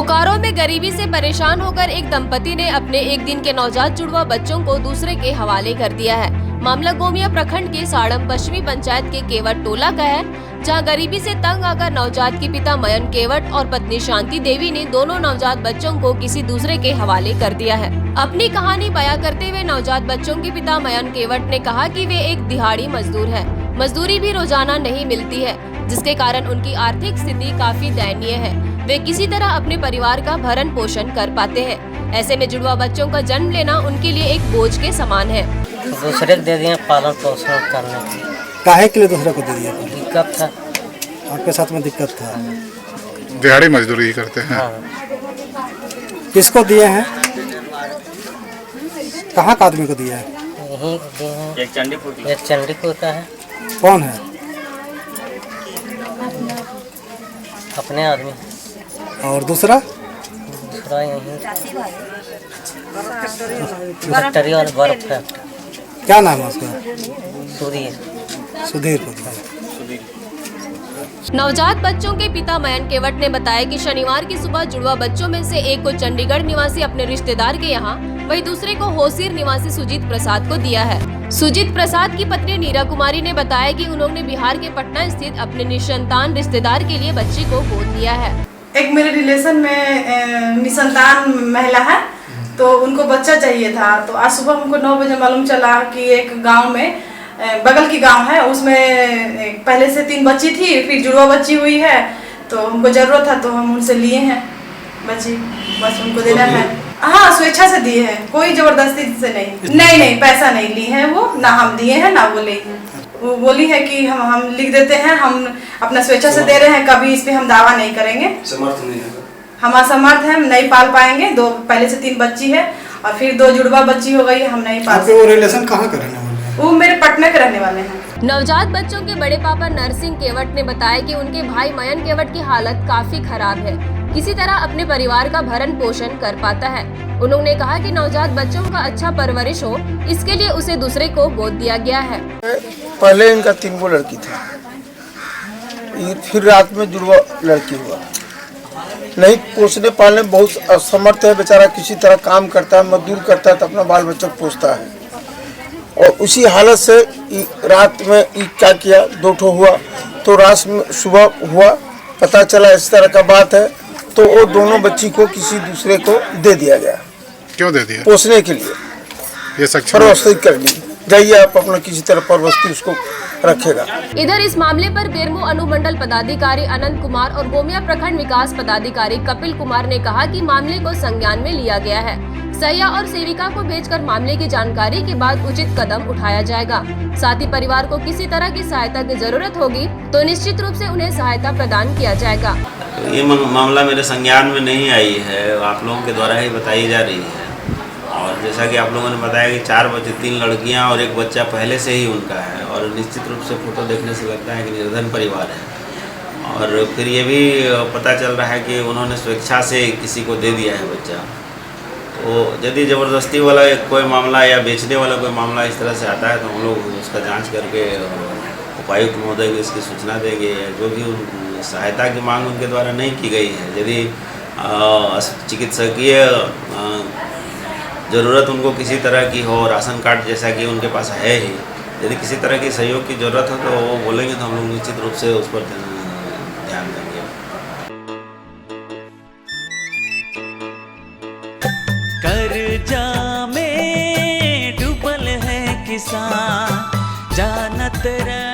बोकारो में गरीबी से परेशान होकर एक दंपति ने अपने एक दिन के नवजात जुड़वा बच्चों को दूसरे के हवाले कर दिया है। मामला गोमिया प्रखंड के साड़म पश्चिमी पंचायत के केवट टोला का है, जहां गरीबी से तंग आकर नवजात के पिता मयन केवट और पत्नी शांति देवी ने दोनों नवजात बच्चों को किसी दूसरे के हवाले कर दिया है। अपनी कहानी बयां करते हुए नवजात बच्चों के पिता मयन केवट ने कहा कि वे एक दिहाड़ी मजदूर है, मजदूरी भी रोजाना नहीं मिलती है, जिसके कारण उनकी आर्थिक स्थिति काफी दयनीय है। वे किसी तरह अपने परिवार का भरण पोषण कर पाते हैं। ऐसे में जुड़वा बच्चों का जन्म लेना उनके लिए एक बोझ के समान है। दूसरे को दे दिए पालन पोषण करने के। काहे के लिए दूसरे को दे दिया? दिक्कत था, आपके साथ में दिक्कत था। दिहाड़ी मजदूरी करते हैं। हाँ। किसको दिए हैं? कहाँ का आदमी को दिया है? यहीं दिए हैं। एक चंडीपुर का है। कौन है? अपने आदमी। और दूसरा? दूसरा यहीं फैक्ट्री वाला बर्फ फैक्ट्री। क्या नाम है उसका? सुधीर को दिया। नवजात बच्चों के पिता मयन केवट ने बताया कि शनिवार की सुबह जुड़वा बच्चों में से एक को चंडीगढ़ निवासी अपने रिश्तेदार के यहाँ, वही दूसरे को होसीर निवासी सुजीत प्रसाद को दिया है। सुजीत प्रसाद की पत्नी नीरा कुमारी ने बताया कि उन्होंने बिहार के पटना स्थित अपने निसंतान रिश्तेदार के लिए बच्ची को गोद लिया है। एक मेरे रिलेशन में निसंतान महिला है, तो उनको बच्चा चाहिए था। तो आज सुबह हमको 9 बजे मालूम चला कि एक गांव में, बगल की गांव है, उसमें पहले से 3 बच्ची थी, फिर जुड़वा बच्ची हुई है, तो हमको जरूरत था तो हम उनसे लिए हैं बच्ची, बस उनको देना है। हाँ, स्वेच्छा से दिए हैं, कोई जबरदस्ती से नहीं। नहीं, पैसा नहीं ली है वो, ना हम दिए हैं ना वो ली है। वो बोली है कि हम लिख देते हैं, हम अपना स्वेच्छा से दे रहे हैं, कभी इस पे हम दावा नहीं करेंगे। समर्थ नहीं है, हम असमर्थ हैं, नहीं पाल पाएंगे। पहले से 3 बच्ची है और फिर 2 जुड़वा बच्ची हो गई, हम नहीं पाल। वो रिलेशन कहाँ का रहने वाले हैं? वो मेरे पटना के रहने वाले हैं। नवजात बच्चों के बड़े पापा नरसिंह केवट ने बताया कि उनके भाई मयन केवट की हालत काफी खराब है, किसी तरह अपने परिवार का भरण पोषण कर पाता है। उन्होंने कहा कि नवजात बच्चों का अच्छा परवरिश हो, इसके लिए उसे दूसरे को गोद दिया गया है। पहले इनका 3 लड़की थी, फिर रात में जुड़वा लड़की हुआ। नहीं पोसने पालने बहुत असमर्थ है बेचारा, किसी तरह काम करता है, मजदूर करता है, तो अपना बाल बच्चा पोसता है। और उसी हालत से रात में क्या किया, 2 ठो हुआ, तो रात में सुबह हुआ, पता चला इस तरह का बात है, तो वो दोनों बच्ची को किसी दूसरे को दे दिया गया। क्यों दे दिया? पोसने के लिए, ये परवस्ती करनी, जाइए आप अपना किसी तरह परवस्ती उसको रखेगा। इधर इस मामले पर बेरमो अनुमंडल पदाधिकारी अनंत कुमार और गोमिया प्रखंड विकास पदाधिकारी कपिल कुमार ने कहा कि मामले को संज्ञान में लिया गया है। सैया और सेविका को भेजकर मामले की जानकारी के बाद उचित कदम उठाया जाएगा। साथ ही परिवार को किसी तरह की सहायता की जरूरत होगी तो निश्चित रूप से उन्हें सहायता प्रदान किया जाएगा। ये मामला मेरे संज्ञान में नहीं आई है, आप लोगों के द्वारा ही बताई जा रही है। और जैसा कि आप लोगों ने बताया कि 4 बच्चे, 3 लड़कियां और 1 बच्चा पहले से ही उनका है, और निश्चित रूप से फोटो देखने से लगता है कि निर्धन परिवार है। और फिर ये भी पता चल रहा है कि उन्होंने स्वेच्छा से किसी को दे दिया है बच्चा। तो यदि ज़बरदस्ती वाला कोई मामला या बेचने वाला कोई मामला इस तरह से आता है, तो हम लोग उसका जाँच करके उपायुक्त महोदय को इसकी सूचना देंगे। जो भी सहायता की मांग उनके द्वारा नहीं की गई है, यदि चिकित्सकीय ज़रूरत उनको किसी तरह की हो, राशन कार्ड जैसा कि उनके पास है ही, यदि किसी तरह की सहयोग की ज़रूरत हो तो वो बोलेंगे, तो हम लोग निश्चित रूप से उस पर ध्यान देंगे। कर्जा में डूबल है किसान, जानत रह